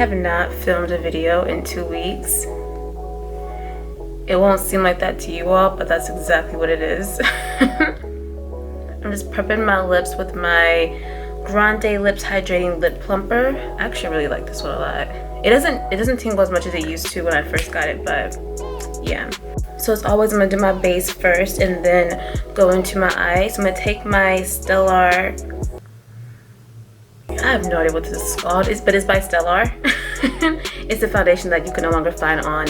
have not filmed a video in 2 weeks. It won't seem like that to you all, but that's exactly what it is. I'm just prepping my lips with my Grande Lips Hydrating Lip Plumper. I actually really like this one a lot. It doesn't tingle as much as it used to when I first got it, but yeah. So as always, I'm gonna do my base first and then go into my eyes. I'm gonna take my Stellar, I have no idea what this is called, but it's by Stellar. It's a foundation that you can no longer find on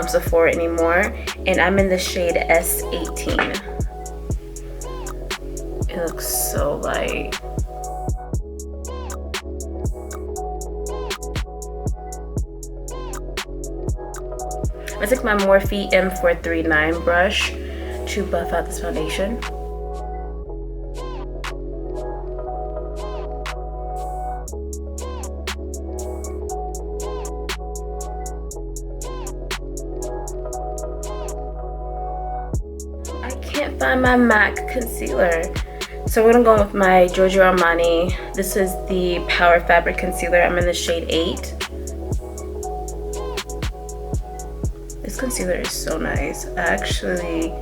Sephora anymore, and I'm in the shade S18. It looks so light. I took my Morphe M439 brush to buff out this foundation. I can't find my MAC concealer, so we're gonna go with my Giorgio Armani. This is the Power Fabric Concealer. I'm in the shade 8. This concealer is so nice. I actually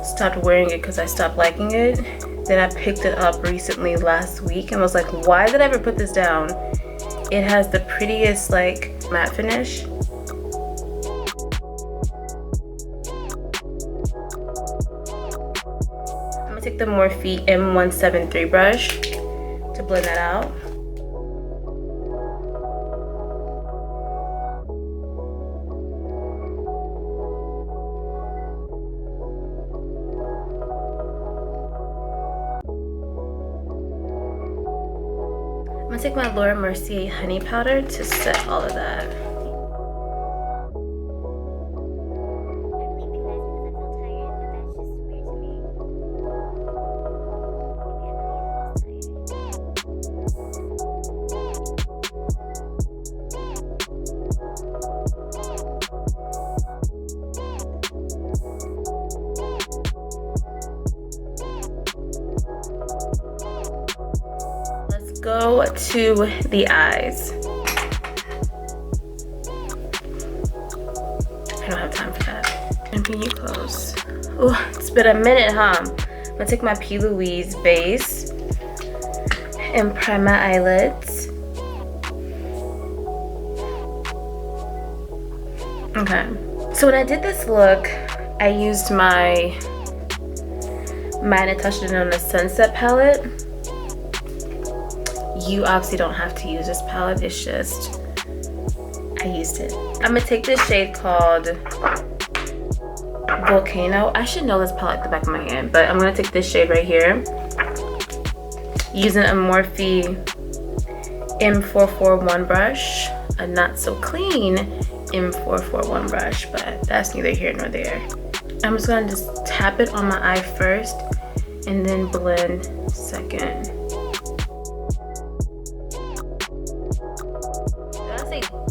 stopped wearing it because I stopped liking it. Then I picked it up recently last week and was like, why did I ever put this down? It has the prettiest like matte finish. I'm gonna take the Morphe M173 brush to blend that out. I'm gonna take my Laura Mercier honey powder to set all of that. Go to the eyes. I don't have time for that. I'm bring you close. Oh, it's been a minute, huh? I'm gonna take my P. Louise base and prime my eyelids. Okay. So when I did this look, I used my Natasha Denona Sunset palette. You obviously don't have to use this palette, it's just, I used it. I'm gonna take this shade called Volcano. I should know this palette at the back of my hand, but I'm gonna take this shade right here. Using a Morphe M441 brush, a not so clean M441 brush, but that's neither here nor there. I'm just gonna just tap it on my eye first and then blend second.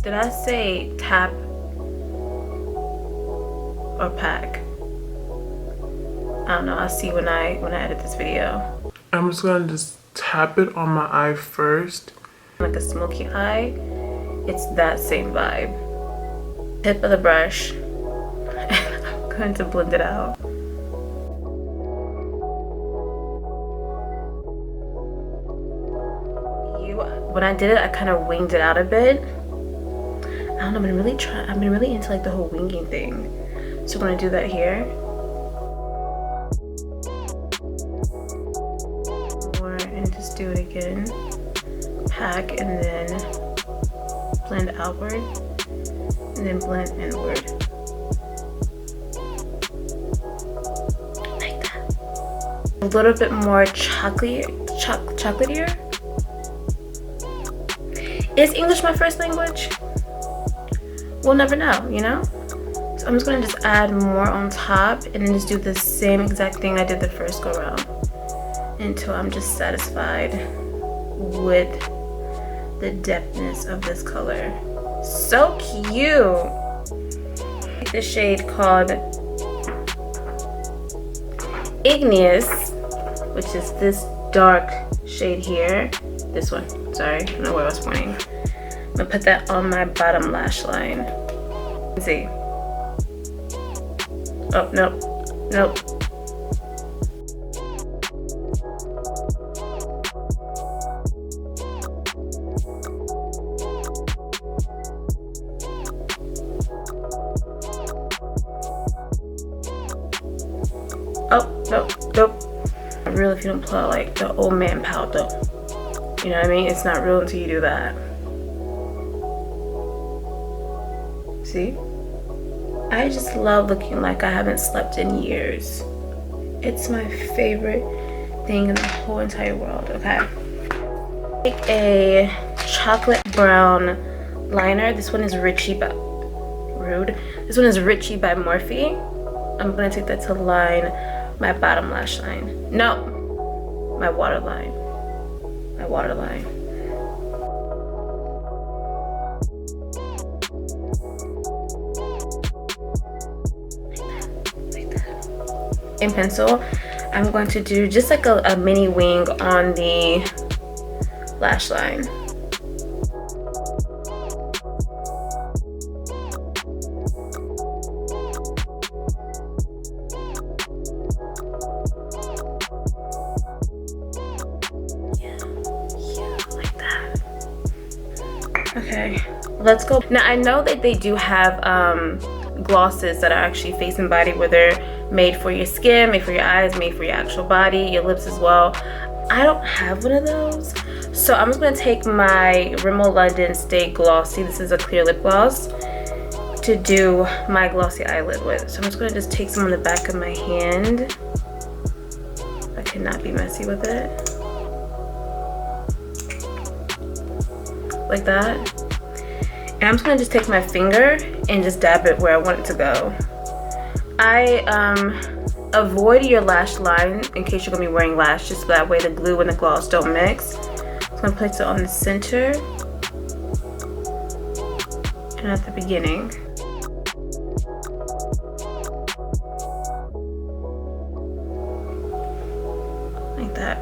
Did I say tap or pack? I don't know. I'll see when I edit this video. I'm just gonna just tap it on my eye first. Like a smoky eye. It's that same vibe. Tip of the brush. I'm going to blend it out. When I did it, I kind of winged it out a bit. I don't know, I've been really into like the whole winging thing. So I'm gonna do that here. More and just do it again. Pack and then blend outward and then blend inward. Like that. A little bit more chocolatier. Is English my first language? We'll never know, you know? So I'm just gonna just add more on top and then just do the same exact thing I did the first go around until I'm just satisfied with the depthness of this color. So cute! This shade called Igneoous, which is this dark shade here. This one, sorry, I don't know where I was pointing. I'm gonna put that on my bottom lash line. Let's see. Oh, nope, nope. Oh, nope, nope. Real if you don't pull out like the old man powder. You know what I mean? It's not real until you do that. See? I just love looking like I haven't slept in years. It's my favorite thing in the whole entire world, okay? Take a chocolate brown liner. This one is Richie by Rude. This one is Richie by Morphe. I'm gonna take that to line my bottom lash line. No, my waterline. My waterline. Like that. In pencil, I'm going to do just like a mini wing on the lash line. Okay, let's go. Now I know that they do have glosses that are actually face and body, where they're made for your skin, made for your eyes, made for your actual body, your lips as well. I don't have one of those, so I'm just gonna take my Rimmel London Stay Glossy. This is a clear lip gloss to do my glossy eyelid with. So I'm just gonna take some on the back of my hand. I cannot be messy with it. Like that. And I'm just gonna just take my finger and just dab it where I want it to go. I avoid your lash line in case you're gonna be wearing lashes, so that way the glue and the gloss don't mix. I'm gonna place it on the center and at the beginning. Like that.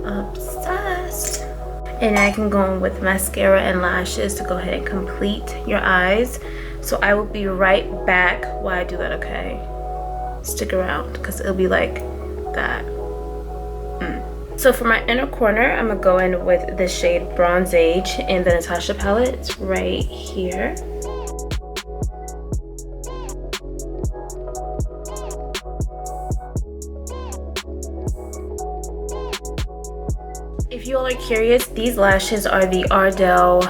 Obsessed. And I can go in with mascara and lashes to go ahead and complete your eyes. So I will be right back while I do that, okay? Stick around because it'll be like that. So for my inner corner, I'm gonna go in with the shade Bronzage in the Natasha palette. It's right here. If you all are curious, these lashes are the Ardell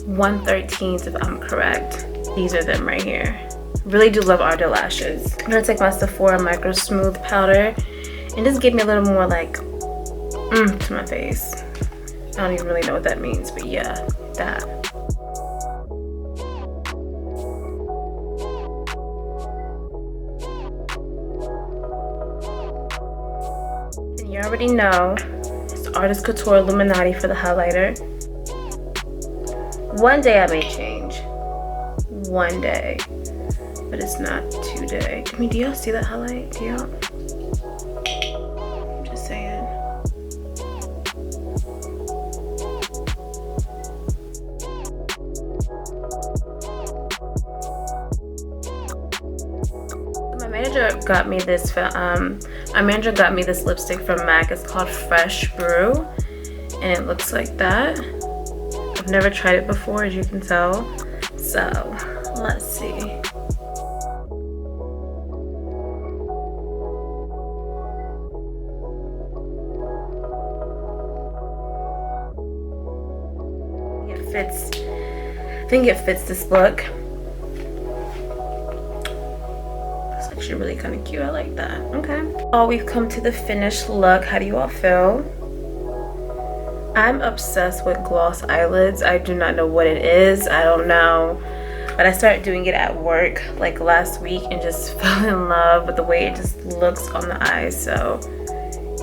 113s if I'm correct. These are them right here. Really do love Ardell Lashes. I'm gonna take my Sephora Micro Smooth powder and just give me a little more like to my face. I don't even really know what that means, but yeah, that. And you already know, Artist Couture Illuminati for the highlighter. One day I may change. One day. But it's not today. I mean, do y'all see that highlight? Do y'all? I'm just saying. My manager got me this lipstick from MAC. It's called Fresh Brew, and it looks like that. I've never tried it before, as you can tell. So let's see. It fits. I think it fits this look. Actually really kind of cute. I like that. Okay. Oh, we've come to the finished look. How do you all feel? I'm obsessed with gloss eyelids. I do not know what it is. I don't know. But I started doing it at work like last week and just fell in love with the way it just looks on the eyes. So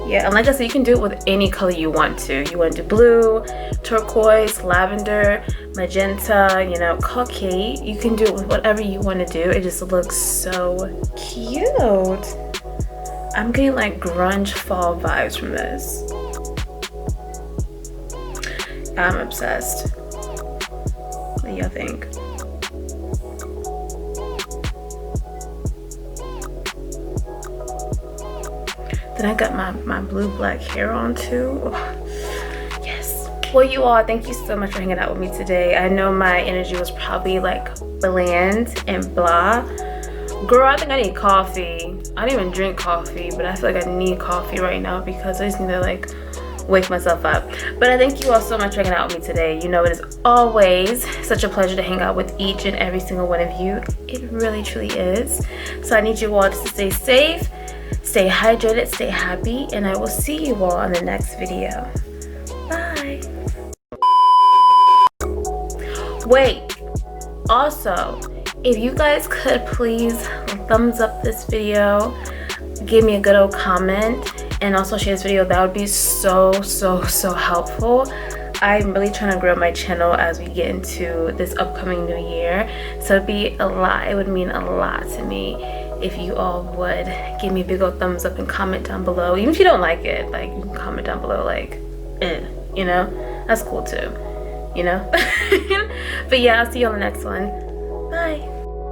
Yeah, and like I said, you can do it with any color you want to. You want to do blue, turquoise, lavender, magenta, you know, coquette. You can do it with whatever you want to do. It just looks so cute. I'm getting like grunge fall vibes from this. I'm obsessed. What do y'all think? Then I got my blue black hair on too. Oh, yes. Well, you all, thank you so much for hanging out with me today. I know my energy was probably like bland and blah. Girl, I think I need coffee. I don't even drink coffee, but I feel like I need coffee right now because I just need to like wake myself up. But I thank you all so much for hanging out with me today. You know, it is always such a pleasure to hang out with each and every single one of you. It really truly is. So I need you all to stay safe, stay hydrated, stay happy, and I will see you all in the next video. Bye. Wait, also, if you guys could please thumbs up this video, give me a good old comment, and also share this video, that would be so helpful. I'm really trying to grow my channel as we get into this upcoming new year, so it'd be a lot. It would mean a lot to me if you all would give me a big old thumbs up and comment down below. Even if you don't like it, like, you can comment down below like, you know, that's cool too, you know. But yeah, I'll see you on the next one. Bye.